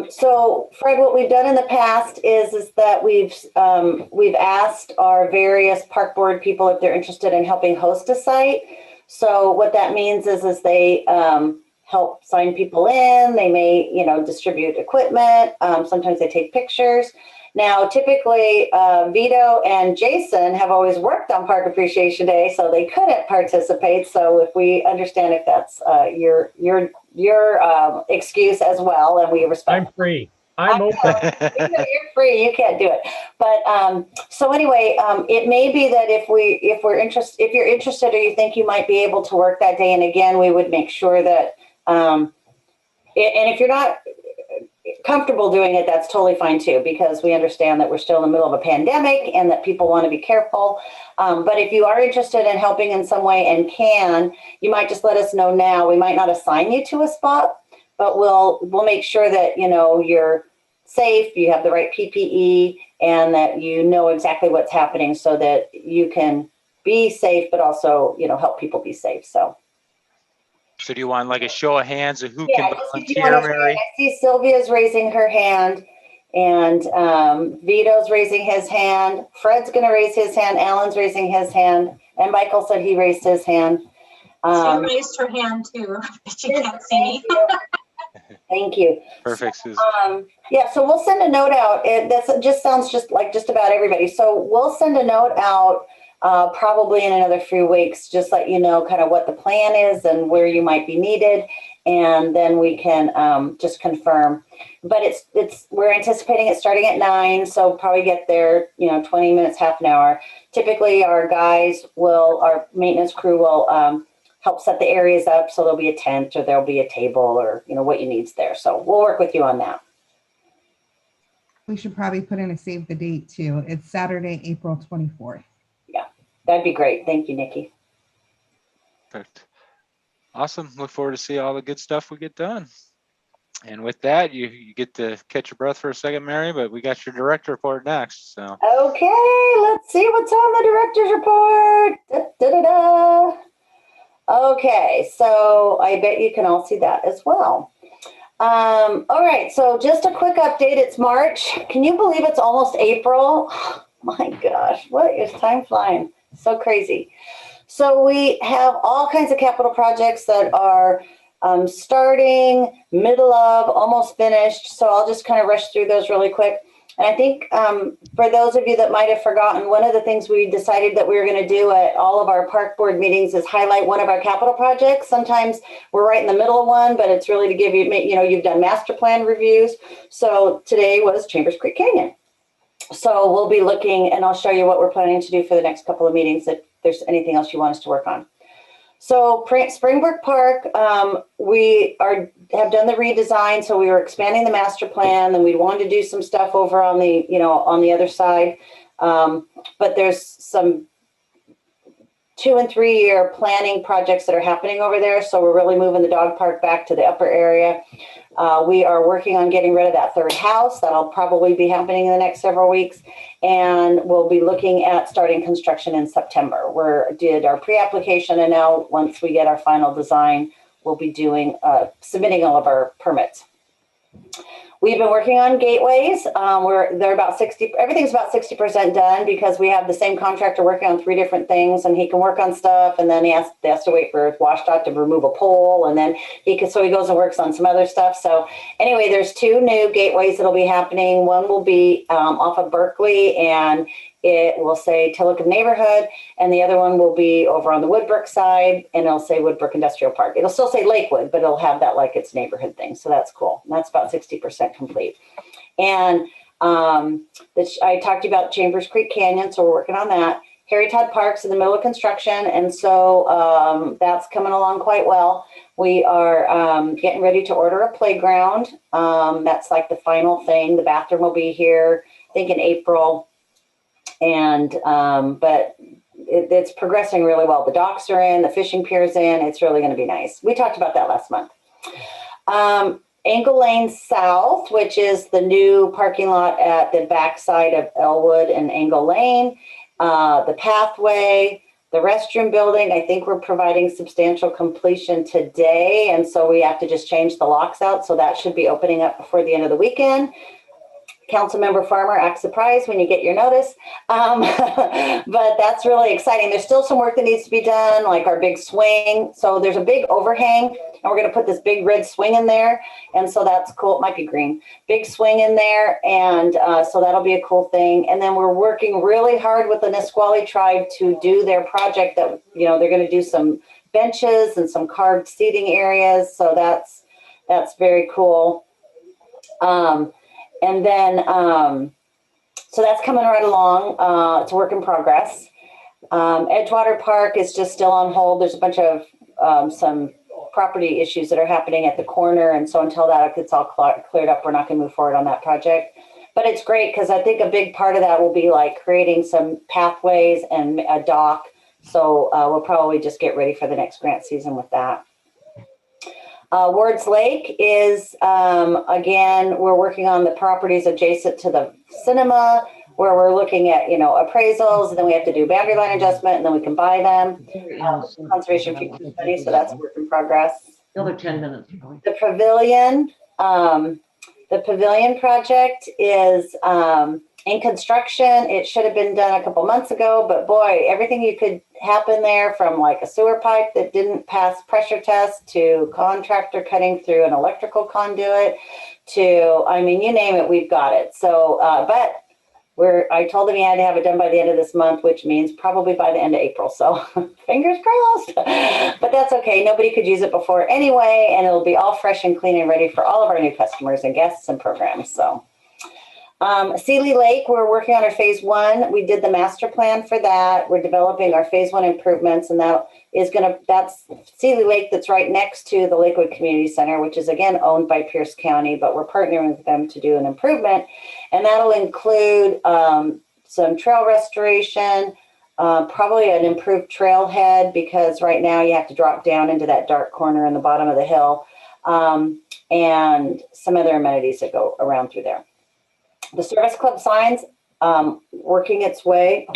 So Fred, what we've done in the past is that we've asked our various park board people if they're interested in helping host a site. So what that means is they help sign people in. They may, distribute equipment. Sometimes they take pictures. Now, typically, Vito and Jason have always worked on Park Appreciation Day, so they couldn't participate. So if we understand if that's your excuse as well, and we respect. I'm free. I'm open. You're free. You can't do it. But so anyway, it may be that if you're interested, or you think you might be able to work that day, and again, we would make sure that. And if you're not comfortable doing it, that's totally fine too, because we understand that we're still in the middle of a pandemic and that people want to be careful. But if you are interested in helping in some way and you might just let us know now. We might not assign you to a spot, but we'll make sure that, you're safe, you have the right PPE, and that you know exactly what's happening so that you can be safe, but also, help people be safe. So do you want like a show of hands of who Yeah, can if you wanna volunteer, Mary? I see Sylvia's raising her hand, and Vito's raising his hand. Fred's going to raise his hand. Alan's raising his hand, and Michael said he raised his hand. She raised her hand too, but she can't see me. Thank you. Perfect, Susan. Yeah, so we'll send a note out. That just sounds just like just about everybody. So we'll send a note out probably in another few weeks, just let you know kind of what the plan is and where you might be needed, and then we can just confirm. But we're anticipating it starting at 9, so probably get there 20 minutes, half an hour. Typically our maintenance crew will help set the areas up, so there'll be a tent or there'll be a table or what you need's there. So we'll work with you on that. We should probably put in a save the date too. It's Saturday, April 24th. Yeah, that'd be great. Thank you, Nikki. Perfect. Awesome. Look forward to see all the good stuff we get done. And with that, you get to catch your breath for a second, Mary, but we got your director report next. So okay, let's see what's on the director's report. Da-da-da-da. Okay, so I bet you can all see that as well. All right, so just a quick update. It's March. Can you believe it's almost April? Oh, my gosh, what is time flying? So crazy. So we have all kinds of capital projects that are starting, middle of, almost finished. So I'll just kind of rush through those really quick. And I think for those of you that might have forgotten, one of the things we decided that we were going to do at all of our park board meetings is highlight one of our capital projects. Sometimes we're right in the middle of one, but it's really to give you, you've done master plan reviews. So today was Chambers Creek Canyon. So we'll be looking, and I'll show you what we're planning to do for the next couple of meetings if there's anything else you want us to work on. So Springbrook Park, we have done the redesign. So we were expanding the master plan, and we wanted to do some stuff over on the, on the other side. But there's some 2- and 3-year planning projects that are happening over there. So we're really moving the dog park back to the upper area. We are working on getting rid of that third house. That'll probably be happening in the next several weeks. And we'll be looking at starting construction in September. We did our pre-application, and now once we get our final design, we'll be doing submitting all of our permits. We've been working on gateways. They're about 60. Everything's about 60% done because we have the same contractor working on 3 different things, and he can work on stuff, and then he has to wait for WashDOT to remove a pole, and then he goes and works on some other stuff. So anyway, there's 2 new gateways that'll be happening. One will be off of Berkeley, and it will say Tillicum Neighborhood, and the other one will be over on the Woodbrook side, and it'll say Woodbrook Industrial Park. It'll still say Lakewood, but it'll have that like its neighborhood thing. So that's cool. And that's about 60% complete. And I talked to you about Chambers Creek Canyon, so we're working on that. Harry Todd Park's in the middle of construction, and so that's coming along quite well. We are getting ready to order a playground. That's like the final thing. The bathroom will be here, I think, in April. And but it's progressing really well. The docks are in, the fishing pier's in. It's really going to be nice. We talked about that last month. Angle Lane South, which is the new parking lot at the backside of Elwood and Angle Lane, the pathway, The restroom building, I think we're providing substantial completion today. And so we have to just change the locks out. So that should be opening up before the end of the weekend. Councilmember Farmer, act surprised when you get your notice. But that's really exciting. There's still some work that needs to be done, like our big swing. So there's a big overhang, and we're going to put this big red swing in there. And so that's cool. It might be green. Big swing in there. And so that'll be a cool thing. And then we're working really hard with the Nisqually tribe to do their project that, you know, they're going to do some benches and some carved seating areas. So that's very cool. And then, so that's coming right along. It's a work in progress. Edgewater Park is just still on hold. There's a bunch of some property issues that are happening at the corner. And so until that gets all cleared up, we're not going to move forward on that project. But it's great because I think a big part of that will be like creating some pathways and a dock. So we'll probably just get ready for the next grant season with that. Wards Lake is, again, we're working on the properties adjacent to the cinema where we're looking at, you know, appraisals, and then we have to do boundary line adjustment, and then we can buy them. Conservation future study, so that's a work in progress. Another 10 minutes. The Pavilion project is in construction. It should have been done a couple months ago, but boy, everything you could happen there, from like a sewer pipe that didn't pass pressure test to contractor cutting through an electrical conduit to, I mean, you name it, we've got it. So, but I told him he had to have it done by the end of this month, which means probably by the end of April. So fingers crossed, but that's okay. Nobody could use it before anyway, and it'll be all fresh and clean and ready for all of our new customers and guests and programs. So Sealy Lake, we're working on our phase 1. We did the master plan for that. We're developing our phase 1 improvements, and that's Sealy Lake that's right next to the Lakewood Community Center, which is again owned by Pierce County, but we're partnering with them to do an improvement. And that'll include some trail restoration, probably an improved trailhead, because right now you have to drop down into that dark corner in the bottom of the hill, and some other amenities that go around through there. The Service Club signs, working its way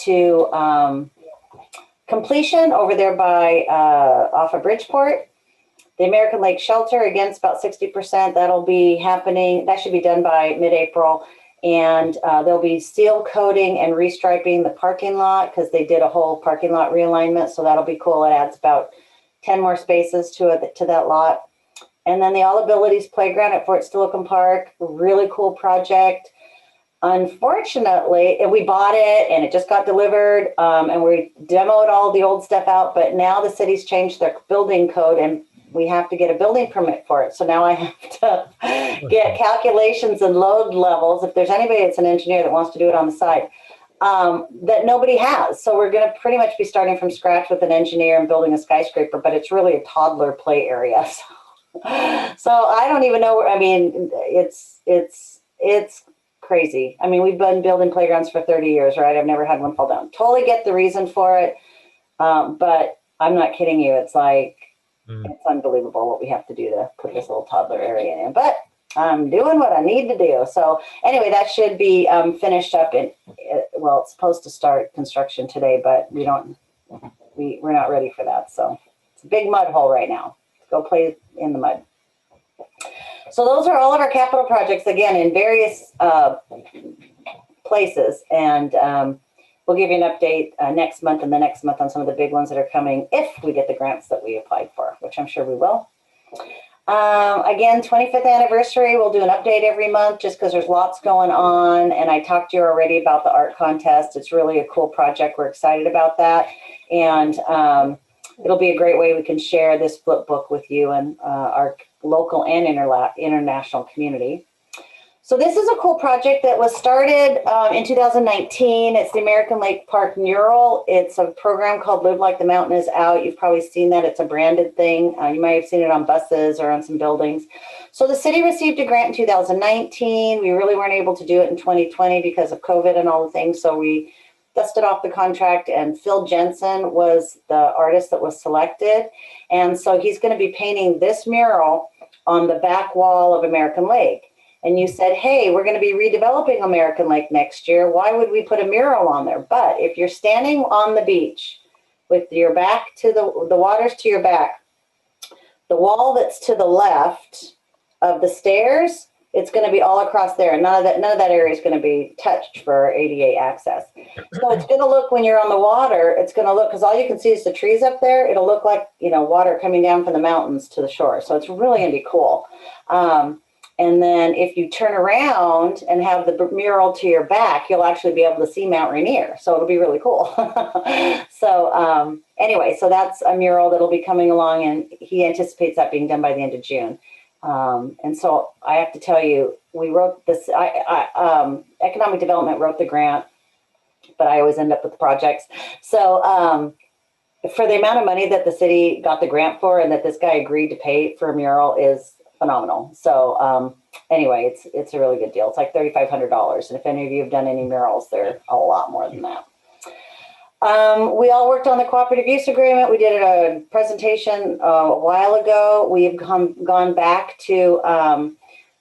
to completion over there by off of Bridgeport. The American Lake Shelter, again, it's about 60%. That'll be happening. That should be done by mid-April. And they'll be seal coating and restriping the parking lot because they did a whole parking lot realignment. So that'll be cool. It adds about 10 more spaces to that lot. And then the All Abilities Playground at Fort Steilacoom Park, really cool project. Unfortunately, and we bought it and it just got delivered, and we demoed all the old stuff out, but now the city's changed their building code and we have to get a building permit for it. So now I have to get calculations and load levels, if there's anybody that's an engineer that wants to do it on the side, that nobody has. So we're going to pretty much be starting from scratch with an engineer and building a skyscraper, but it's really a toddler play area. So I don't even know. I mean, it's crazy. I mean, we've been building playgrounds for 30 years, right? I've never had one fall down. Totally get the reason for it. But I'm not kidding you. It's like, it's unbelievable what we have to do to put this little toddler area in, but I'm doing what I need to do. So anyway, that should be finished up well, it's supposed to start construction today, but we're not ready for that. So it's a big mud hole right now. Go play in the mud. So those are all of our capital projects, again, in various places. And we'll give you an update next month and the next month on some of the big ones that are coming if we get the grants that we applied for, which I'm sure we will. Again, 25th anniversary, we'll do an update every month just because there's lots going on. And I talked to you already about the art contest. It's really a cool project. We're excited about that. And it'll be a great way we can share this flip book with you and our local and international community. So this is a cool project that was started in 2019. It's the American Lake Park Mural. It's a program called Live Like the Mountain is Out. You've probably seen that. It's a branded thing. You might have seen it on buses or on some buildings. So the city received a grant in 2019. We really weren't able to do it in 2020 because of COVID and all the things. So we dusted off the contract, and Phil Jensen was the artist that was selected. And so he's going to be painting this mural on the back wall of American Lake. and you said, hey, we're going to be redeveloping American Lake next year, why would we put a mural on there? But if you're standing on the beach with your back to the water's to your back, the wall that's to the left of the stairs, it's going to be all across there. And none of that area is going to be touched for ADA access. So it's going to look, when you're on the water, it's going to look, because all you can see is the trees up there. It'll look like, you know, water coming down from the mountains to the shore. So it's really going to be cool. And then if you turn around and have the mural to your back, you'll actually be able to see Mount Rainier. So it'll be really cool. So anyway, so that's a mural that'll be coming along, and he anticipates that being done by the end of June. And so I have to tell you, we wrote this, Economic Development wrote the grant, but I always end up with the projects. So for the amount of money that the city got the grant for and that this guy agreed to pay for a mural is phenomenal. So anyway, it's a really good deal. It's like $3,500. And if any of you have done any murals, they're a lot more than that. We all worked on the Cooperative Use Agreement. We did a presentation a while ago. We've gone back to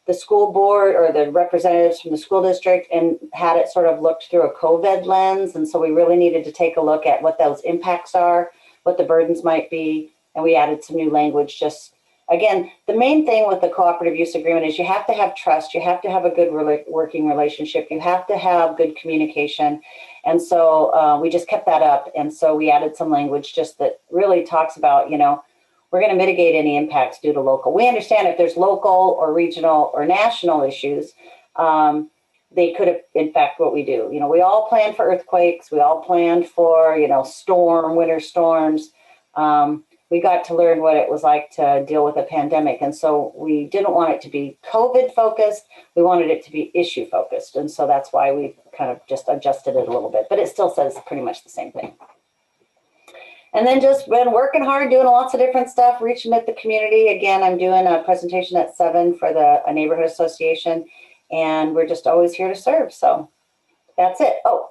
the school board or the representatives from the school district and had it sort of looked through a COVID lens. And so we really needed to take a look at what those impacts are, what the burdens might be. And we added some new language. Just again, the main thing with the Cooperative Use Agreement is you have to have trust. You have to have a good working relationship. You have to have good communication. And so we just kept that up. And so we added some language just that really talks about, you know, we're going to mitigate any impacts due to local. We understand if there's local or regional or national issues, they could have, in fact, what we do. You know, we all plan for earthquakes. We all planned for, you know, winter storms. We got to learn what it was like to deal with a pandemic. And so we didn't want it to be COVID focused. We wanted it to be issue focused. And so that's why we kind of just adjusted it a little bit, but it still says pretty much the same thing. And then just been working hard, doing lots of different stuff, reaching at the community. Again, I'm doing a presentation at 7 for a neighborhood association, and we're just always here to serve. So that's it. Oh,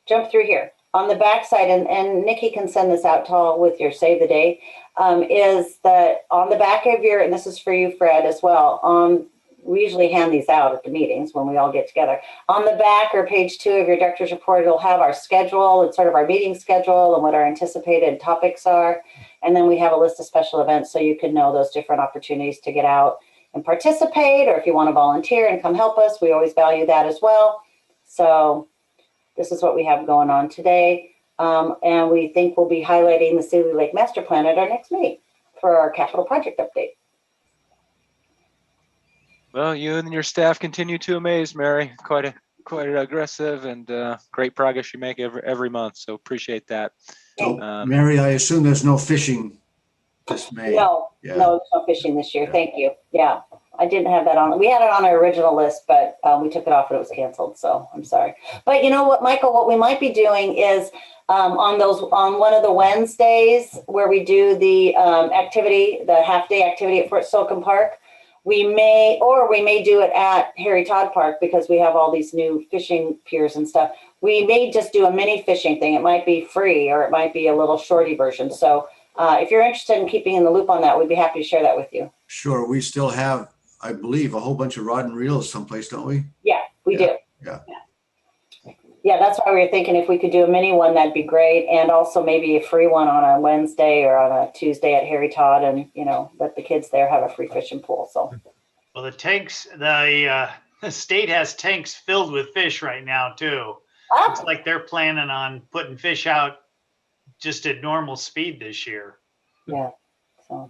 jump through here. On the backside, and Nikki can send this out to all with your Save the Day, is that on the back of your, and this is for you, Fred, as well, we usually hand these out at the meetings when we all get together. On the back or page 2 of your director's report, it'll have our schedule and sort of our meeting schedule and what our anticipated topics are. And then we have a list of special events so you can know those different opportunities to get out and participate, or if you want to volunteer and come help us, we always value that as well. So this is what we have going on today. And we think we'll be highlighting the Sealy Lake Master Plan at our next meeting for our capital project update. Well, you and your staff continue to amaze, Mary. Quite aggressive and great progress you make every month. So appreciate that. So, Mary, I assume there's no fishing this May. No, Yeah. no, there's no fishing this year. Thank you. Yeah, I didn't have that on. We had it on our original list, but we took it off and it was canceled. So I'm sorry. But you know what, Michael, what we might be doing is on one of the Wednesdays where we do the activity, the half-day activity at Fort Slocum Park, we may do it at Harry Todd Park because we have all these new fishing piers and stuff. We may just do a mini fishing thing. It might be free or it might be a little shorty version. So if you're interested in keeping in the loop on that, we'd be happy to share that with you. Sure. We still have, I believe, a whole bunch of rod and reels someplace, don't we? Yeah, we do. Yeah. Yeah, that's why we were thinking if we could do a mini one, that'd be great. And also maybe a free one on a Wednesday or on a Tuesday at Harry Todd, and, you know, let the kids there have a free fishing pool. So, Well, the tanks, the state has tanks filled with fish right now too. It's like they're planning on putting fish out just at normal speed this year. Yeah. So.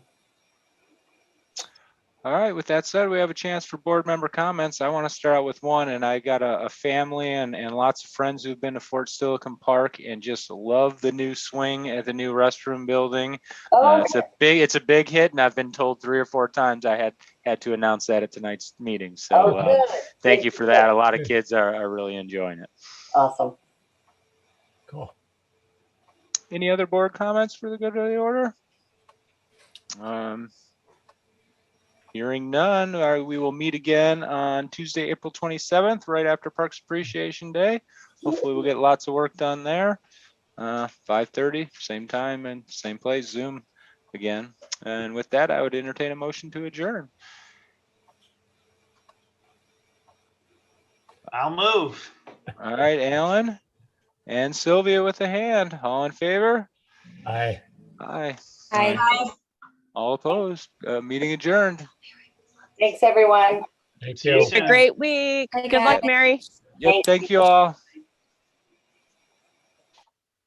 All right, with that said, we have a chance for board member comments. I want to start out with one, and I got a family and lots of friends who've been to Fort Slocum Park and just love the new swing at the new restroom building. It's a big hit, and I've been told 3 or 4 times I had to announce that at tonight's meeting. So thank you for that. A lot of kids are really enjoying it. Awesome. Cool. Any other board comments for the good of the order? Hearing none, we will meet again on Tuesday, April 27th, right after Parks Appreciation Day. Hopefully we'll get lots of work done there. 5:30, same time and same place, Zoom again. And with that, I would entertain a motion to adjourn. I'll move. All right, Alan and Sylvia with a hand. All in favor? Aye. Aye. Aye. Bye. All opposed. Meeting adjourned. Thanks, everyone. Thank See you you. soon. A great week. Bye, Good luck, guys. Mary. Yep, thank you all.